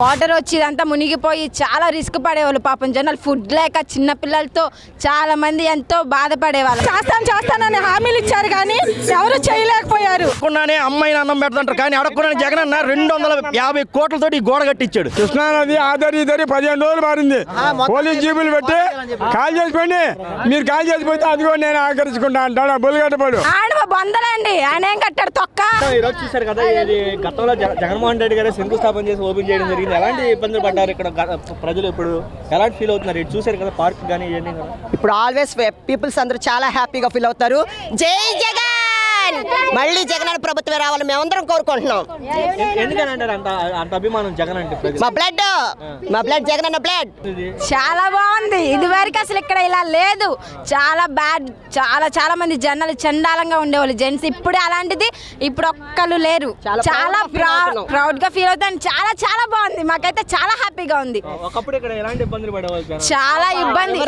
Water వచ్చి ఇదంతా మునిగిపోయి చాలా రిస్క్ పడేవాళ్ళు. పాపం జనాలు ఫుడ్ లేక చిన్న పిల్లలతో చాలా మంది ఎంతో బాధపడేవాళ్ళు. చేస్తానని హామీలు ఇచ్చారు కానీ ఎవరు చేయలేకపోయారు. అమ్మాయిని అన్నం పెడతాంటారు కానీ అడగకుండా జగన్ అన్న 250 కోట్లతో ఈ గోడ కట్టించాడు. కృష్ణానది ఆదరి 15 రోజులు మారింది. పోలీస్ జీబులు పెట్టి కాల్ చేసిపోండి, మీరు కాల్ చేసిపోతే అది కూడా నేను ఆకరించుకుంటా అంటాడు. బొల్లిగట్టపాడు ఆడ బొందలండి, ఆయన ఏం కట్టాడు తొక్క. ఈరోజు చూసారు కదా, ఇది గతంలో జగన్మోహన్ రెడ్డి గారు శంకుస్థాపన చేసి ఓపెన్ చేయడం జరిగింది. ఎలాంటి ఇబ్బందులు పడ్డారు ఇక్కడ ప్రజలు, ఇప్పుడు ఎలాంటి ఫీల్ అవుతున్నారు? ఇటు చూసారు కదా పార్క్ కానీ ఇవన్నీ కదా. ఇప్పుడు ఆల్వేస్ పీపుల్స్ అందరూ చాలా హ్యాపీగా ఫీల్ అవుతారు. జై జగన్, మళ్ళీ జగన్ ప్రభుత్వం రావాలని మేమందరం కోరుకుంటున్నాం. ఎందుకని అంటారు అంత అభిమానం జగన్ అంటే? మా బ్లడ్ జగన్ అన్న బ్లడ్. చాలా బాగుంది. ఇది వరకు అసలు ఇక్కడ ఇలా లేదు. చాలా బ్యాడ్, చాలా మంది జనాలు చండాలంగా ఉండేవాళ్ళు జెంట్స్. ఇప్పుడే అలాంటిది ఇప్పుడు ఒక్కళ్ళు లేరు. చాలా ప్రౌడ్ గా ఫీల్ అవుతాను. చాలా బాగుంది. మాకైతే చాలా హ్యాపీగా ఉంది. ఒకప్పుడు ఇక్కడ ఎలాంటి ఇబ్బందులు పడేవాళ్ళు? చాలా ఇబ్బంది.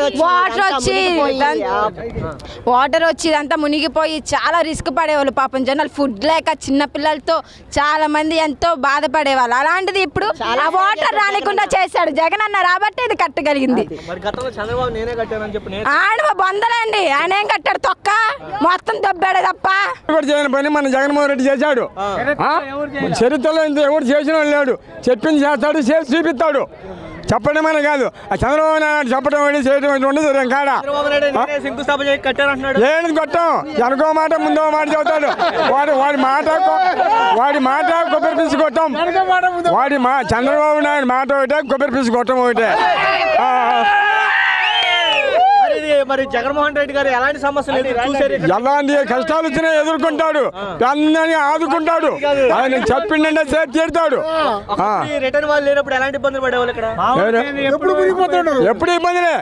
వాటర్ వచ్చి ఇదంతా మునిగిపోయి చాలా రిస్క్ పడేవాళ్ళు. పాపం జనాలు ఫుడ్ లేక చిన్న పిల్లలతో చాలా మంది ఎంతో బాధపడేవాళ్ళు. అలాంటిది ఇప్పుడు ఆ వాటర్ రానికుండా చేశాడు జగన్ అన్న రాబట్టి ఇది కట్టగలిగింది. ఆడ బొందలండి, ఆయన ఏం కట్టాడు తొక్క, మొత్తం దొబ్బాడు తప్ప. చేయని పని మన జగన్మోహన్ రెడ్డి చేశాడు. చరిత్రలో ఇంత ఎవరు చేసిన లేడు. చెప్పింది చేస్తాడు, చేసి చూపిస్తాడు. చెప్పడం అనే కాదు, ఆ చంద్రబాబు నాయుడు చెప్పడం చేయడం ఉండదు. ఏంటి కొట్టం, వెనకో మాట ముందో మాట చెబుతాడు. వాడి మాట కొబ్బరి పీసు కొట్టం. చంద్రబాబు నాయుడు మాట ఒకటే, కొబ్బరి పీసు కొట్టం ఒకటే. మరి జగన్మోహన్ రెడ్డి గారు ఎలాంటి సమస్యలు ఎలాంటి కష్టాలు వచ్చినా ఎదుర్కొంటాడు, అందరినీ ఆదుకుంటాడు. ఆయన చెప్పిండే తీరుతాడు. రిటర్న్ వాళ్ళు లేనప్పుడు ఎలాంటి ఇబ్బందులు పడేవాళ్ళు ఇక్కడ? ఎప్పుడు ఇబ్బందిలే.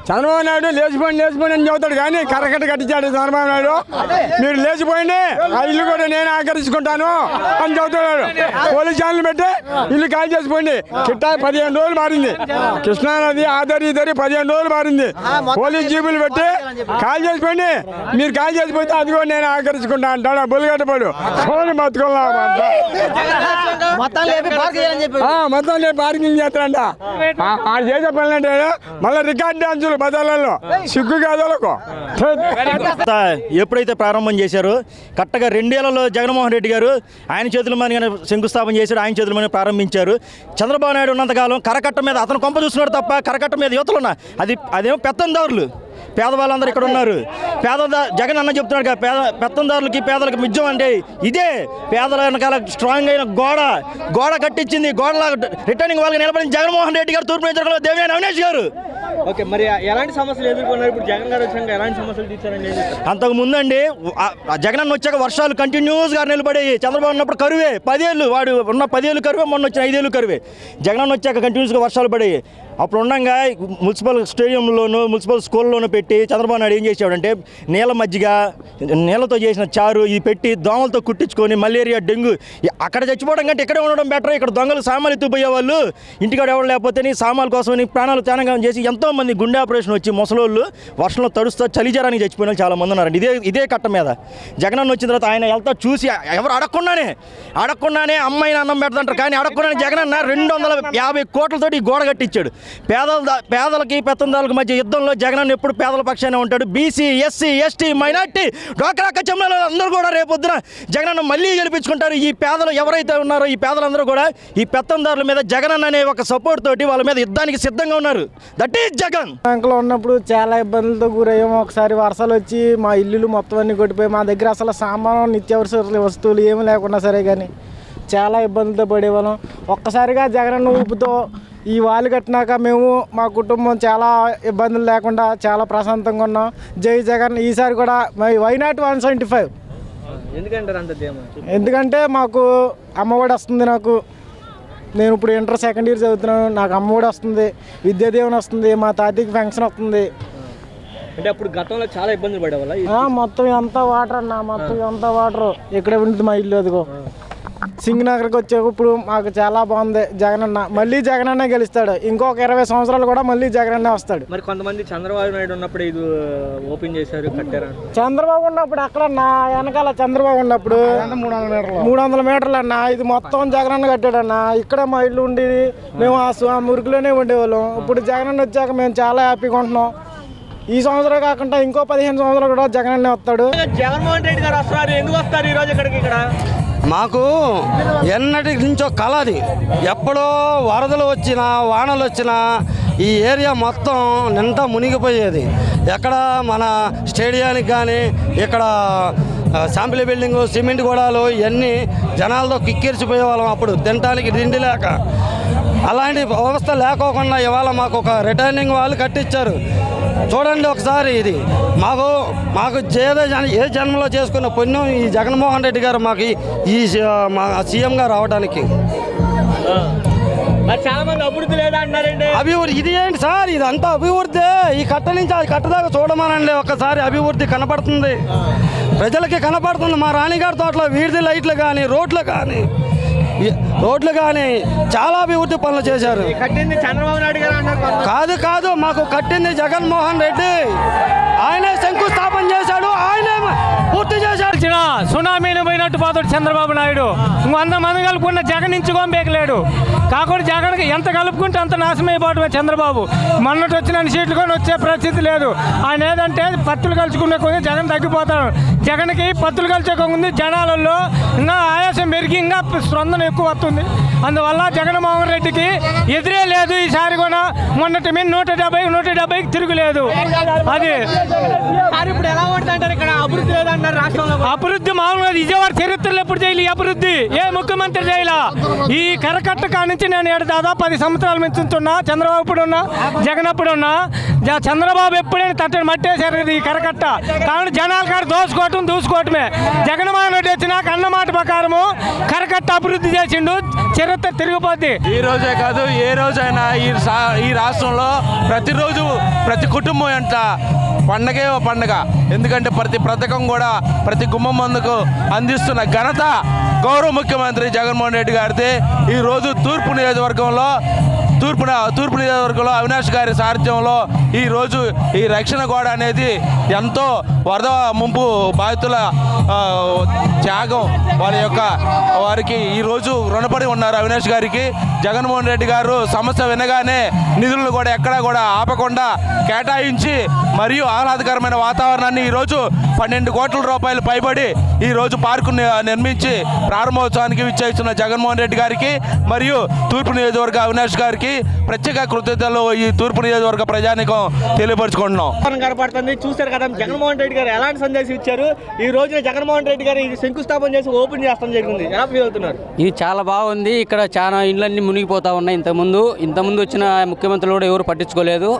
చంద్రబాబు నాయుడు లేచిపోయింది అని చెబుతాడు కానీ కరకట్ట కట్టించాడు చంద్రబాబు నాయుడు. మీరు లేచిపోయింది, ఆ ఇల్లు కూడా నేను ఆకరించుకుంటాను అని చెబుతున్నాడు. పోలీస్ ఛానల్ పెట్టి ఇల్లు కాల్ చేసిపోయింది. కిట్టా 15 రోజులు మారింది. కృష్ణానది ఆదరి 15 రోజులు మారింది. పోలీస్ జీబులు పెట్టి కాల్ చేసిపోయింది, మీరు కాల్ చేసిపోతే అది కూడా నేను ఆకరించుకుంటా అంటాడు. బొల్లిగట్టపాడు మొత్తం పార్కింగ్ చేస్తాడంట. ఆడు చేసే పనులు అంటే మళ్ళీ రికార్డ్ డాన్సులు బజార్లలో సిగ్గు కాదలకు. ఎప్పుడైతే ప్రారంభం చేశారో కరెక్ట్గా 2 ఏళ్లలో జగన్మోహన్ రెడ్డి గారు ఆయన చేతుల మీద శంకుస్థాపన చేశారు, ఆయన చేతుల మీద ప్రారంభించారు. చంద్రబాబు నాయుడు ఉన్నంతకాలం కరకట్ట మీద అతను కొంప చూస్తున్నాడు తప్ప కరకట్ట మీద యువతలున్నా అదేమో పెత్తందారులు. పేదవాళ్ళందరూ ఇక్కడ ఉన్నారు. జగన్ అన్న చెప్తున్నాడు కదా, పెత్తందారులకి పేదలకు మిజ్జం అంటే ఇదే. పేదల వెనకాల స్ట్రాంగ్ అయిన గోడ కట్టించింది. గోడలా రిటర్నింగ్ వాళ్ళకి నిలబడింది జగన్మోహన్ రెడ్డి గారు, తూర్పు నియోజకవర్గంలో దేవినేని అవినాష్ గారు. ఓకే, మరి ఎలాంటి సమస్యలు ఎదుర్కొన్నారు? ఇప్పుడు జగన్ గారు వచ్చాక ఎలాంటి సమస్యలు తీర్చారండి? అంతకు ముందండి జగన్ అన్న వచ్చాక వర్షాలు కంటిన్యూస్గా నిలబడేవి. చంద్రబాబు ఉన్నప్పుడు కరువే, 10 ఏళ్ళు వాడు ఉన్న 10 ఏళ్ళు కరువే, మొన్న వచ్చిన 5 ఏళ్ళు కరువే. జగన్ అన్న వచ్చాక కంటిన్యూస్గా వర్షాలు పడేవి. అప్పుడు ఉండగా మున్సిపల్ స్టేడియంలోను మున్సిపల్ స్కూల్లోనూ పెట్టి చంద్రబాబు నాయుడు ఏం చేసాడంటే నీళ్ళ మజ్జిగ, నీళ్ళతో చేసిన చారు ఇది పెట్టి దోమలతో కుట్టించుకొని మలేరియా, డెంగ్యూ అక్కడ చచ్చిపోవడం కంటే ఇక్కడే ఉండడం బెటర్. ఇక్కడ దొంగలు సామాన్లు ఎత్తుపోయేవాళ్ళు, ఇంటికాడ ఎవరు లేకపోతే సామాన్ల కోసం ప్రాణాలు త్యాగం చేసి ఎంతోమంది గుండె ఆపరేషన్ వచ్చి ముసలోళ్ళు వర్షంలో తడుస్తూ చలిజరానికి చచ్చిపోయిన వాళ్ళు చాలామంది ఉన్నారండి. ఇదే కట్ట మీద జగన్ అన్న వచ్చిన తర్వాత ఆయన వెళ్తా చూసి ఎవరు అడగకుండానే అమ్మాయిని అన్నం పెడతాంటారు కానీ అడగకుండానే జగన్ అన్న 250 కోట్లతో ఈ గోడ కట్టించాడు. పేదలకి పెత్తందారులకు మధ్య యుద్ధంలో జగన్ అన్న ఎప్పుడు పేదల పక్షానే ఉంటాడు. బీసీ, ఎస్సీ, ఎస్టీ, మైనార్టీ, డ్వాక్రా కచ్చంలో అందరూ కూడా రేపొద్దున జగన్ అన్న మళ్ళీ గెలిపించుకుంటారు. ఈ పేదలు ఎవరైతే ఉన్నారో ఈ పేదలందరూ కూడా ఈ పెత్తందారుల మీద జగన్ అన్న అనే ఒక సపోర్ట్ తోటి వాళ్ళ మీద యుద్ధానికి సిద్ధంగా ఉన్నారు. That is Jagan. బ్యాంకులో ఉన్నప్పుడు చాలా ఇబ్బందులతో గురయ్యాము. ఒకసారి వర్షాలు వచ్చి మా ఇల్లులు మొత్తం అన్ని కొట్టిపోయి మా దగ్గర అసలు సామాను నిత్యావసర వస్తువులు ఏమి లేకుండా సరే కానీ చాలా ఇబ్బందులతో పడేవాళ్ళం. ఒక్కసారిగా జగనన్న ఊపుతో ఈ వాళ్ళు కట్టినాక మేము మా కుటుంబం చాలా ఇబ్బందులు లేకుండా చాలా ప్రశాంతంగా ఉన్నాం. జై జగన్. ఈసారి కూడా వై నాట్ 175? ఎందుకంటే మాకు అమ్మఒడి వస్తుంది. నేను ఇప్పుడు ఇంటర్ సెకండ్ ఇయర్ చదువుతున్నాను. నాకు అమ్మఒడి వస్తుంది, విద్యాదీవెన వస్తుంది, మా తాతయ్యకి పెన్షన్ వస్తుంది. అంటే అప్పుడు గతంలో చాలా ఇబ్బందులు పడేవాళ్ళ? మొత్తం ఎంత వాటర్ అన్న, మొత్తం ఎంత వాటర్ ఇక్కడే ఉంటుంది మా ఇల్లు. అదిగో సింగనగర్కి వచ్చే ఇప్పుడు మాకు చాలా బాగుంది. జగనన్న మళ్ళీ జగనన్న గెలుస్తాడు. ఇంకొక 20 సంవత్సరాలు కూడా మళ్ళీ జగనన్న వస్తాడు. మరి కొంతమంది చంద్రబాబు నాయుడు ఉన్నప్పుడు ఇది ఓపెన్ చేశారు, కట్టారు. చంద్రబాబు ఉన్నప్పుడు అక్కడన్నా వెనకాల చంద్రబాబు ఉన్నప్పుడు 300 మీటర్లు అన్న ఇది మొత్తం జగనన్న కట్టాడన్న. ఇక్కడ మా ఇల్లు ఉండేది, మేము ఆ మురికిలోనే ఉండేవాళ్ళం. ఇప్పుడు జగనన్న వచ్చాక మేము చాలా హ్యాపీగా ఉంటున్నాం. ఈ సంవత్సరం కాకుండా ఇంకో 15 సంవత్సరాలు కూడా జగనన్నే వస్తాడు. జగన్మోహన్ రెడ్డి గారు వస్తారు. ఎందుకు వస్తారు ఈ రోజు ఇక్కడికి? ఇక్కడ మాకు ఎన్నటి నుంచో కళ అది. ఎప్పుడో వరదలు వచ్చినా వానలు వచ్చినా ఈ ఏరియా మొత్తం నిండా మునిగిపోయేది. ఎక్కడ మన స్టేడియానికి కానీ ఇక్కడ శాంపిల్ బిల్డింగు, సిమెంట్ గోడాలు ఇవన్నీ జనాలతో కిక్కిరిచిపోయే వాళ్ళం. అప్పుడు తినడానికి తిండి లేక అలాంటి వ్యవస్థ లేకోకుండా ఇవాళ మాకు ఒక రిటర్నింగ్ వాళ్ళు కట్టించారు. చూడండి ఒకసారి, ఇది మాకు ఏ జన్మలో చేసుకున్న పుణ్యం ఈ జగన్మోహన్ రెడ్డి గారు మాకు ఈ మా సీఎంగా రావడానికి. చాలా మంది అభివృద్ధి లేదా అంటారండి. అభివృద్ధి ఇది ఏంటి సార్? ఇదంతా అభివృద్ధి. ఈ కట్ట నుంచి ఆ కట్ట దాకా చూడమనండి ఒక్కసారి. అభివృద్ధి కనపడుతుంది, ప్రజలకి కనపడుతుంది. మా రాణిగారి తోటలో వీధి లైట్లు కానీ రోడ్లు కానీ చాలా అభివృద్ధి పనులు చేశారు. కట్టింది చంద్రబాబు నాయుడు గారు అన్నారు. కాదు మాకు కట్టింది జగన్మోహన్ రెడ్డి. ఆయనే శంకుస్థాపన చేశాడు, ఆయనే పూర్తి చేశాడు. సునామీని పోయినట్టు పోతాడు చంద్రబాబు నాయుడు. 100 మంది కలుపుకున్న జగన్ నుంచి గొంబేకలేడు. కాకుండా జగన్కి ఎంత కలుపుకుంటే అంత నాశనం అయిపోవటమే చంద్రబాబు. మొన్నటి వచ్చిన సీట్లు కూడా వచ్చే పరిస్థితి లేదు. ఆయన ఏదంటే పత్తులు కలుచుకునే కొద్ది జగన్ తగ్గిపోతాడు. జగన్కి పత్తులు కలిసేకొంది జనాలలో ఇంకా ఆయాసం పెరిగి ఇంకా స్పందన ఎక్కువ వస్తుంది. అందువల్ల జగన్మోహన్ రెడ్డికి ఎదురే లేదు ఈసారి కూడా. మొన్నటి మీద 170 తిరుగులేదు. అది ఇప్పుడు ఎలా ఉంటుందంటారు? ఇక్కడ అభివృద్ధి లేదంటారు రాష్ట్రంలో. అభివృద్ధి మామూలుగా విజయవాడ చరిత్రలో ఎప్పుడు చేయలే అభివృద్ధి. ఏ ముఖ్యమంత్రి చేయలా. ఈ కరకట్ట కానించి నేను దాదాపు 10 సంవత్సరాల నుంచి ఉంటున్నా. చంద్రబాబు ఇప్పుడున్నా, జగన్ అప్పుడున్నా. చంద్రబాబు ఎప్పుడైనా తట్టని మట్టేశారు ఈ కరకట్ట. కాబట్టి జనాల కాడ దూసుకోవటమే. జగన్మోహన్ రెడ్డి వచ్చినాక అన్నమాట ప్రకారము కరకట్ట అభివృద్ధి చేసిండు. చరిత్ర తిరిగిపోద్ది. ఈ రోజే కాదు ఏ రోజైనా ఈ రాష్ట్రంలో ప్రతిరోజు ప్రతి కుటుంబం అంట పండగే పండగ. ఎందుకంటే ప్రతి పథకం కూడా ప్రతి గుమ్మం మందుకు అందిస్తున్న ఘనత గౌరవ ముఖ్యమంత్రి జగన్మోహన్ రెడ్డి గారిది. ఈరోజు తూర్పు నియోజకవర్గంలో అవినాష్ గారి సారథ్యంలో ఈరోజు ఈ రక్షణ గోడ అనేది ఎంతో వరద ముంపు బాధితుల త్యాగం వారికి ఈరోజు రుణపడి ఉన్నారు అవినాష్ గారికి. జగన్మోహన్ రెడ్డి గారు సమస్య వినగానే నిధులను కూడా ఎక్కడా కూడా ఆపకుండా కేటాయించి మరియు ఆహ్లాదకరమైన వాతావరణాన్ని ఈరోజు 12 కోట్ల రూపాయలు పైబడి ఈరోజు పార్కు నిర్మించి ప్రారంభోత్సవానికి విచ్చేస్తున్న జగన్మోహన్ రెడ్డి గారికి మరియు తూర్పు నియోజకవర్గ అవినాష్ గారికి ప్రత్యేక కృతజ్ఞతలు ఈ తూర్పు నియోజకవర్గ ప్రజానికం తెలియపరుచుకుంటున్నాం. కనపడుతుంది చూశారు కదా జగన్మోహన్ రెడ్డి గారు ఎలాంటి సందేశం ఇచ్చారు. ఈ రోజున జగన్మోహన్ రెడ్డి గారు శంకుస్థాపన చేసి ఓపెన్ చేస్తాం జరిగింది. ఎలా ఫీల్ అవుతున్నారు? ఇది చాలా బాగుంది. ఇక్కడ చాలా ఇండ్లన్నీ మునిగిపోతా ఉన్నాయి. ఇంతకుముందు వచ్చిన ముఖ్యమంత్రులు కూడా ఎవరు పట్టించుకోలేదు.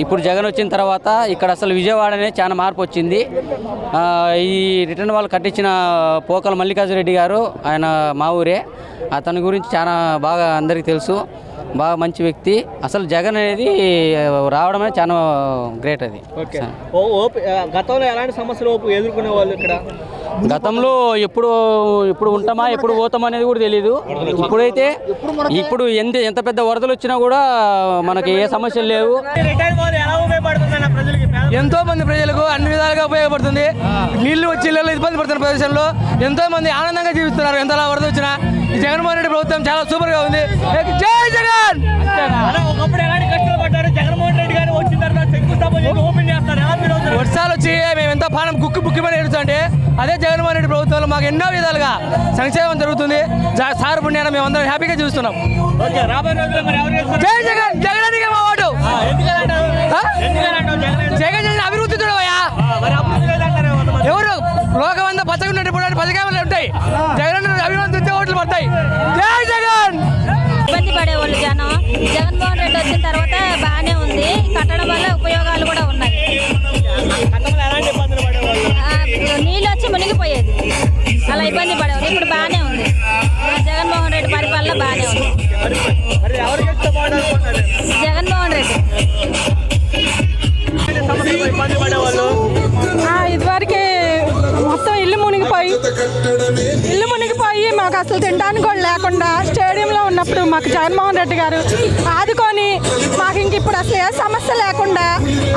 ఇప్పుడు జగన్ వచ్చిన తర్వాత ఇక్కడ అసలు విజయవాడనే చాలా మార్పు వచ్చింది. ఈ రిటర్న్ వాళ్ళు కట్టించిన పోకల మల్లికార్జునరెడ్డి గారు, ఆయన మా ఊరే. అతని గురించి చాలా బాగా అందరికీ తెలుసు. బాగా మంచి వ్యక్తి. అసలు జగన్ అనేది రావడమే చాలా గ్రేట్. అది గతంలో ఎలాంటి సమస్యలు ఎదుర్కొనే వాళ్ళు ఇక్కడ? గతంలో ఎప్పుడు ఉంటామా ఎప్పుడు పోతామా అనేది కూడా తెలియదు. ఇప్పుడైతే ఎంత పెద్ద వరదలు వచ్చినా కూడా మనకి ఏ సమస్యలు లేవు. ఎంతో మంది ప్రజలకు అన్ని విధాలుగా ఉపయోగపడుతుంది. నీళ్లు వచ్చి ఇళ్ళలో ఇబ్బంది పడుతున్న ప్రదేశంలో ఎంతో మంది ఆనందంగా జీవిస్తున్నారు. ఎంతలా వరద వచ్చినా ఈ జగన్మోహన్ రెడ్డి ప్రభుత్వం చాలా సూపర్ గా ఉంది. జై జగన్. ఒకప్పుడు ఎలాంటి కష్టాలు పడ్డారు? జగన్మోహన్ రెడ్డి గారు వచ్చిన తర్వాత శంకుస్థాపన చేసి ఓపెన్ చేస్తారు. వర్షాలు వచ్చి మేము ఎంత పానం బుక్కిమని ఎడుతుంటే అదే జగన్మోహన్ రెడ్డి ప్రభుత్వంలో మాకు ఎన్నో విధాలుగా సంక్షేమం జరుగుతుంది. సార్ పుణ్యాన మేము అందరం హ్యాపీగా చూస్తున్నాం. జై జగన్. జగన్ మా ఓటు. జగన్ చేసిన అభివృద్ధి చూడవయ్యా. ఎవరు లోకమంతా పచ్చగా ఉన్నట్టు పచ్చగా ఉంటాయి. జగన్ అభివృద్ధి ఓట్లు పడతాయి. జై జగన్. ఇబ్బంది పడేవాళ్ళు జనం. జగన్మోహన్ రెడ్డి వచ్చిన తర్వాత బాగానే ఉంది. కట్టడం వల్ల ఉపయోగాలు కూడా ఉన్నాయి. నీళ్ళు వచ్చి మునిగిపోయేది, అలా ఇబ్బంది పడేవాళ్ళు. ఇప్పుడు బాగానే ఉంది. జగన్మోహన్ రెడ్డి పరిపాలన బాగానే ఉంది. జగన్మోహన్ రెడ్డి. ఇదివరకే మొత్తం ఇల్లు మునిగిపోయి మాకు అసలు తినడానికి మాకు జగన్మోహన్ రెడ్డి గారు ఆదుకొని మాకు ఇంక ఇప్పుడు అసలు ఏ సమస్య లేకుండా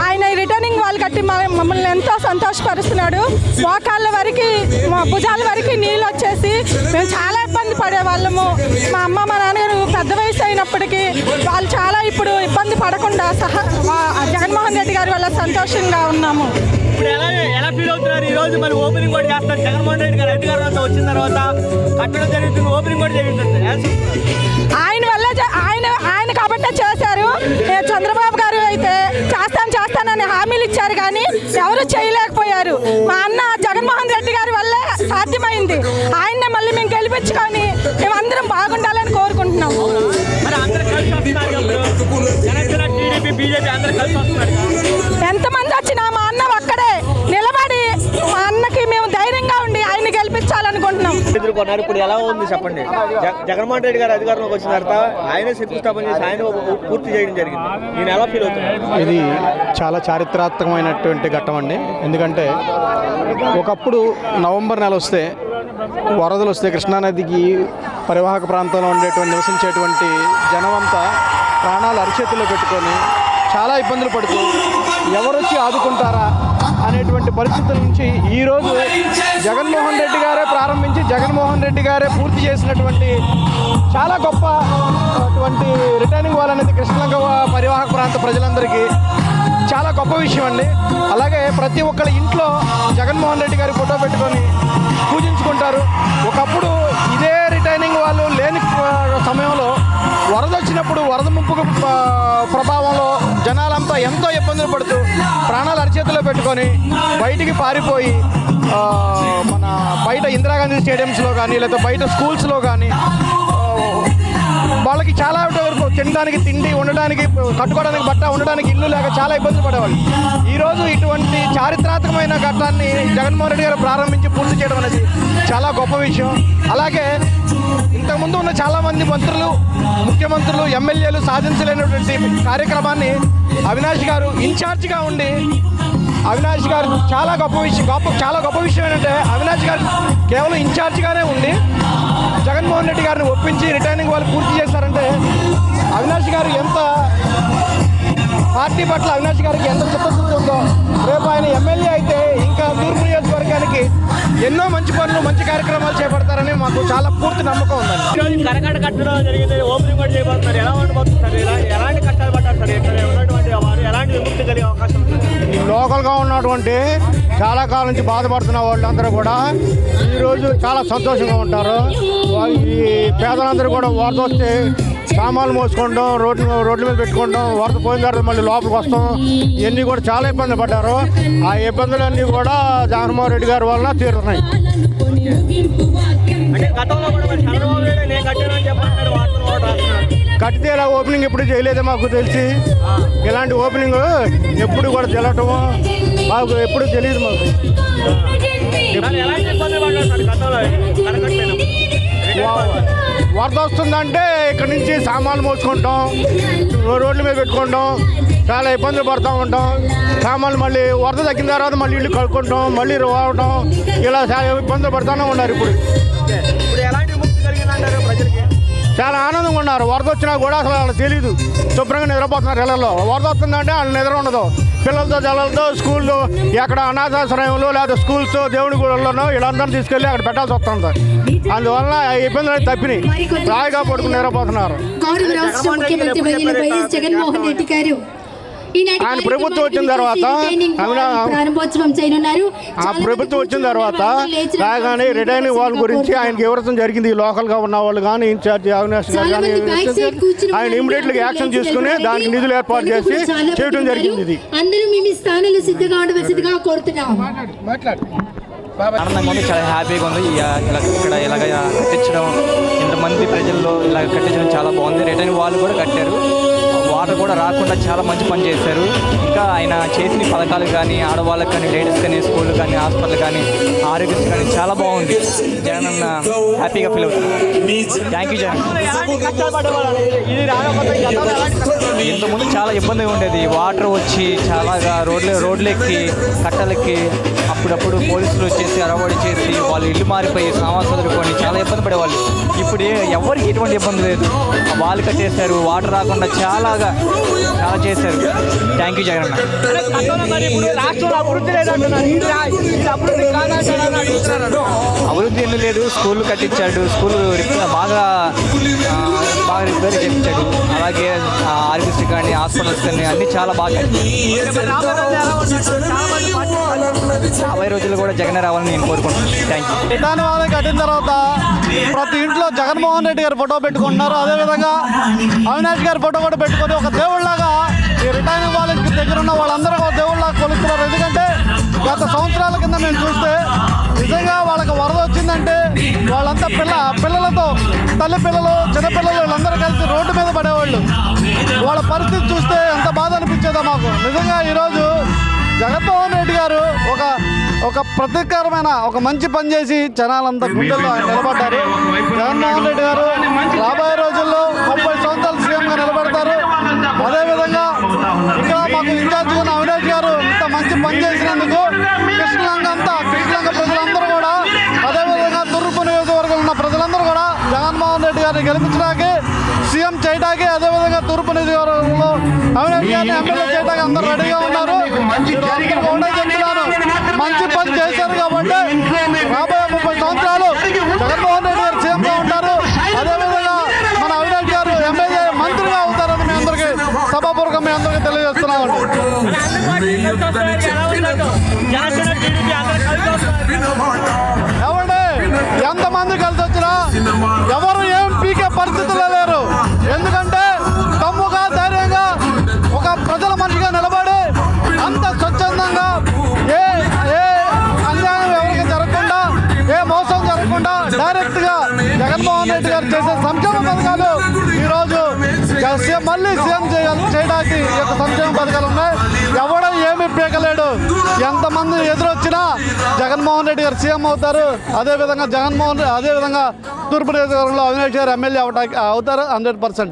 ఆయన రిటర్నింగ్ వాళ్ళు కట్టి మమ్మల్ని ఎంతో సంతోషపరుస్తున్నాడు. మోకాళ్ళ వరకు మా భుజాల వరకు నీళ్ళు వచ్చేసి మేము చాలా ఇబ్బంది పడేవాళ్ళము. మా అమ్మ మా నాన్నగారు పెద్ద వయసు అయినప్పటికీ వాళ్ళు చాలా ఇప్పుడు ఇబ్బంది పడకుండా జగన్మోహన్ రెడ్డి గారి వల్ల సంతోషంగా ఉన్నాము. ఇప్పుడు ఎలా ఫీల్ అవుతున్నారు? ఈ రోజు మరి ఓపెనింగ్ కూడా చేస్తారు. జగన్మోహన్ రెడ్డి గారు అధికారంలో వచ్చిన తర్వాత కట్టడం జరుగుతుంది, ఓపెనింగ్ కూడా జరుగుతుంది. ఆయన వల్ల ఆయన కాబట్టే చేశారు. చంద్రబాబు గారు అయితే చేస్తానని హామీలు ఇచ్చారు కానీ ఎవరు చేయలేకపోయారు. మా అన్న జగన్మోహన్ రెడ్డి గారి వల్లే సాధ్యమైంది. ఆయన్నే మళ్ళీ మేము గెలిపించుకొని మేమందరం బాగుండాలని కోరుకుంటున్నాము. ఎంతమంది వచ్చినా మా అన్న ఒక్కడే నిలబడి మా అన్నకి మేము ధైర్యంగా ఉండి ఆయన గెలిపించాలనుకుంటున్నాం. ఇప్పుడు ఎలా ఉంది చెప్పండి? జగన్మోహన్ రెడ్డి గారు అధికారంలోకి వచ్చిన తర్వాత ఆయనే శంకుస్థాపన చేసి ఆయన పూర్తి చేయడం జరిగింది. నేను ఎలా ఫీల్ అవుతున్నాను? ఇది చాలా చారిత్రాత్మకమైనటువంటి ఘట్టం అండి. ఎందుకంటే ఒకప్పుడు నవంబర్ నెల వస్తే వరదలు వస్తే కృష్ణానదికి పరివాహక ప్రాంతంలో నివసించేటువంటి జనమంతా ప్రాణాలు అరిచేతుల్లో పెట్టుకొని చాలా ఇబ్బందులు పడుతూ ఎవరొచ్చి ఆదుకుంటారా అనేటువంటి పరిస్థితుల నుంచి ఈరోజు జగన్మోహన్ రెడ్డి గారే ప్రారంభించి జగన్మోహన్ రెడ్డి గారే పూర్తి చేసినటువంటి చాలా గొప్ప అటువంటి రిటర్నింగ్ వాల్ అనేది కృష్ణా పరివాహక ప్రాంత ప్రజలందరికీ చాలా గొప్ప విషయం అండి. అలాగే ప్రతి ఒక్కరి ఇంట్లో జగన్మోహన్ రెడ్డి గారి ఫోటో పెట్టుకొని పూజించుకుంటారు. ఒకప్పుడు ఇదే రిటర్నింగ్ వాళ్ళు లేని సమయంలో వరద వచ్చినప్పుడు వరద ముంపు ప్రభావంలో జనాలంతా ఎంతో ఇబ్బందులు పడుతూ ప్రాణాలు అరిచేతుల్లో పెట్టుకొని బయటికి పారిపోయి మన బయట ఇందిరాగాంధీ స్టేడియంస్లో కానీ లేదా బయట స్కూల్స్లో కానీ వాళ్ళకి చాలా వరకు తినడానికి తిండి, ఉండడానికి, కట్టుకోవడానికి బట్ట, ఉండడానికి ఇల్లు లేక చాలా ఇబ్బందులు పడేవాళ్ళు. ఈరోజు ఇటువంటి చారిత్రాత్మకమైన ఘట్టాన్ని జగన్మోహన్ రెడ్డి గారు ప్రారంభించి పూర్తి చేయడం అనేది చాలా గొప్ప విషయం. అలాగే ఇంతకుముందు ఉన్న చాలామంది మంత్రులు, ముఖ్యమంత్రులు, ఎమ్మెల్యేలు సాధించలేనటువంటి కార్యక్రమాన్ని అవినాష్ గారు ఇన్ఛార్జిగా ఉండి అవినాష్ గారు చాలా గొప్ప విషయం ఏంటంటే అవినాష్ గారు కేవలం ఇన్ఛార్జిగానే ఉండి జగన్మోహన్ రెడ్డి గారిని ఒప్పించి రిటర్నింగ్ వాళ్ళు పూర్తి చేశారంటే అవినాష్ గారు ఎంత పార్టీ పట్ల అవినాష్ గారికి ఎంత చిత్తశుద్ధి ఉందో. రేపు ఆయన ఎమ్మెల్యే అయితే ఇంకా తూర్పు నియోజకవర్గానికి ఎన్నో మంచి పనులు, మంచి కార్యక్రమాలు చేపడతారని మాకు చాలా పూర్తి నమ్మకం ఉందండి. కరకట్ట కట్టడం జరిగింది, ఓపెనింగ్ కూడా చేయబడుతున్నారు. ఎలా ఉండబోతున్నారు? ఎలాంటి కష్టాలు పడ్డారు సార్? ఇక్కడ ఉన్నటువంటి వారు ఎలాంటి విముక్తి కలిగే అవకాశం ఉంది? లోకల్గా ఉన్నటువంటి చాలా కాలం నుంచి బాధపడుతున్న వాళ్ళందరూ కూడా ఈరోజు చాలా సంతోషంగా ఉంటారు. ఈ పేదలందరూ కూడా వరద వస్తే సామాన్లు మోసుకోవడం, రోడ్ల మీద పెట్టుకోవడం, వరద పోయిన తర్వాత మళ్ళీ లోపలికి వస్తాం, ఇవన్నీ కూడా చాలా ఇబ్బంది పడ్డారు. ఆ ఇబ్బందులన్నీ కూడా జగన్మోహన్ రెడ్డి గారి వలన తీరుతున్నాయి. కట్టితే ఇలా ఓపెనింగ్ ఎప్పుడు చేయలేదే మాకు తెలిసి. ఇలాంటి ఓపెనింగ్ ఎప్పుడు కూడా తెలటం మాకు ఎప్పుడు తెలియదు. మాకు వరద వస్తుందంటే ఇక్కడ నుంచి సామాన్లు మోసుకుంటాం, రోడ్ల మీద పెట్టుకుంటాం, చాలా ఇబ్బందులు పడుతూ ఉంటాం. సామాన్లు మళ్ళీ వరద తగ్గిన తర్వాత మళ్ళీ ఇల్లు కడుక్కుంటాం, మళ్ళీ రావడం, ఇలా చాలా ఇబ్బందులు పడుతూనే ఉన్నారు. ఇప్పుడు చాలా ఆనందంగా ఉన్నారు. వరద వచ్చినా కూడా అసలు వాళ్ళకి తెలీదు, శుభ్రంగా నిద్రపోతున్నారు ఇళ్లలో. వరద వస్తుందంటే వాళ్ళు నిద్ర ఉండదు. పిల్లలతో జల్లలతో స్కూల్లో ఎక్కడ అనాథాశ్రయంలో లేదా స్కూల్స్ దేవుడి గుళ్ళలోనో వీళ్ళందరినీ తీసుకెళ్ళి అక్కడ పెట్టాల్సి వస్తుంది. అందువల్ల ఇబ్బందులు అయితే తప్పినాయి. రాయిగా పడుకుని నిద్రపోతున్నారు. ఆయన ప్రభుత్వం వచ్చిన తర్వాత రాగానే రిటైనింగ్ వాళ్ళ గురించి ఆయనకి వివరించడం జరిగింది. లోకల్గా ఉన్న వాళ్ళు కానీ ఇన్ఛార్జి అవినాష్ గారు కానీ ఆయన ఇమీడియట్గా యాక్షన్ తీసుకుని దానికి నిధులు ఏర్పాటు చేసి చేయడం జరిగింది. ఇది ఆనందంగా ఉంది, చాలా హ్యాపీగా ఉంది. ఇక్కడ ఇలాగ కట్టించడం, ఇంతమంది ప్రజల్లో ఇలాగ కట్టించడం చాలా బాగుంది. రిటర్న్ వాళ్ళు కూడా కట్టారు, వాటర్ కూడా రాకుండా చాలా మంచి పని చేశారు. ఇంకా ఆయన చేసిన పథకాలు కానీ ఆడవాళ్ళకి కానీ, లేడీస్ కానీ, స్కూల్ కానీ, హాస్పిటల్ కానీ, ఆరోగ్యశ్రీ కానీ చాలా బాగుంది. జగన్ అన్న హ్యాపీగా ఫీల్ అవుతుంది. Thank you Jagan. ఇంతకుముందు చాలా ఇబ్బందిగా ఉండేది. వాటర్ వచ్చి చాలా రోడ్లెక్కి కట్టలెక్కి అప్పుడప్పుడు పోలీసులు వచ్చేసి అరవడి చేసి వాళ్ళు ఇల్లు మారిపోయి సామాన్ చదువుకొని చాలా ఇబ్బంది పడేవాళ్ళు. ఇప్పుడు ఎవరికి ఎటువంటి ఇబ్బంది లేదు. వాళ్ళు కట్టేశారు, వాటర్ రాకుండా చాలా చేశారు. థ్యాంక్ యూ జగన్ అభివృద్ధి ఏమీ లేదు. స్కూల్ కట్టించాడు, స్కూల్ బాగా రిపేర్ చేయించాడు. అలాగే ఆర్బీసీ కానీ హాస్పిటల్స్ కానీ అన్నీ చాలా బాగా. 50 రోజులు కూడా జగన్ రావాలని నేను కోరుకుంటున్నాను. Thank you. రిటర్న్ వాళ్ళకి కట్టిన తర్వాత ప్రతి ఇంట్లో జగన్మోహన్ రెడ్డి గారి ఫోటో పెట్టుకుంటున్నారు. అదేవిధంగా అవినాష్ గారి ఫోటో కూడా పెట్టుకొని ఒక దేవుళ్ళలాగా ఈ రిటైర్నింగ్ వాళ్ళకి దగ్గర ఉన్న వాళ్ళందరూ ఒక దేవుళ్ళలాగా కొలుస్తున్నారు. ఎందుకంటే గత సంవత్సరాల కింద మేము చూస్తే నిజంగా వాళ్ళకి వరద వచ్చిందంటే వాళ్ళంతా పిల్లలతో తల్లి పిల్లలు చిన్నపిల్లలు వీళ్ళందరూ కలిసి రోడ్డు మీద పడేవాళ్ళు. వాళ్ళ పరిస్థితి చూస్తే ఎంత బాధ అనిపించేదో మాకు. నిజంగా ఈరోజు జగన్మోహన్ రెడ్డి గారు ఒక ప్రత్యేకమైన ఒక మంచి పని చేసి జనాలంతా గుండెల్లో ఆయన నిలబడ్డారు. జగన్మోహన్ రెడ్డి గారు రాబోయే రోజుల్లో 30 సంవత్సరాలు సీఎంగా నిలబడతారు. అదేవిధంగా ఇక్కడ మాకు ఇన్ఛార్జ్ ఉన్న అవినాష్ గారు ఇంత మంచి పని చేసినందుకు కృష్ణలంక ప్రజలందరూ కూడా, అదేవిధంగా తూర్పు నియోజకవర్గంలో ఉన్న ప్రజలందరూ కూడా జగన్మోహన్ రెడ్డి గారిని గెలిపించడానికి, సీఎం చేయడానికి, అదేవిధంగా తూర్పు నియోజకవర్గంలో అవినాష్ గారిని ఎమ్మెల్యే చేయడానికి అందరూ రెడీగా ఉన్నారు. చెప్తున్నాను, మంచి పని చేశారు కాబట్టి రాబోయే 30 సంవత్సరాలు జగన్మోహన్ రెడ్డి గారు సీఎంగా ఉంటారు. అదేవిధంగా మన అవినాష్ గారు ఎమ్మెల్యే మంత్రిగా అవుతారని మీ అందరికీ సభాపూర్వకంగా మీ అందరికీ తెలియజేస్తున్నామండి. ఏమండి, ఎంతమంది కలిసి వచ్చినా ఎవరు ఏం పీకే పరిస్థితుల్లో లేరు. ఎందుకంటే తమ్ముగా ధైర్యంగా ఒక ప్రజల మనిషిగా నిలబడి అంత స్వచ్ఛందంగా ఏ అన్యాయం ఎవరికి జరగకుండా, ఏ మోసం జరగకుండా డైరెక్ట్గా జగన్మోహన్ రెడ్డి గారు చేసే సంక్షేమ పథకాలు ఈరోజు మళ్ళీ సీఎం చేయడానికి ఈ యొక్క సంక్షేమ పథకాలు ఉన్నాయి. ఎవడో ఏమీ పీకలేడు. ఎంతమంది ఎదురొచ్చినా జగన్మోహన్ రెడ్డి గారు సీఎం అవుతారు. అదేవిధంగా తూర్పు నియోజకవర్గంలో అవినాష్ గారు ఎమ్మెల్యే అవుతారు 100%.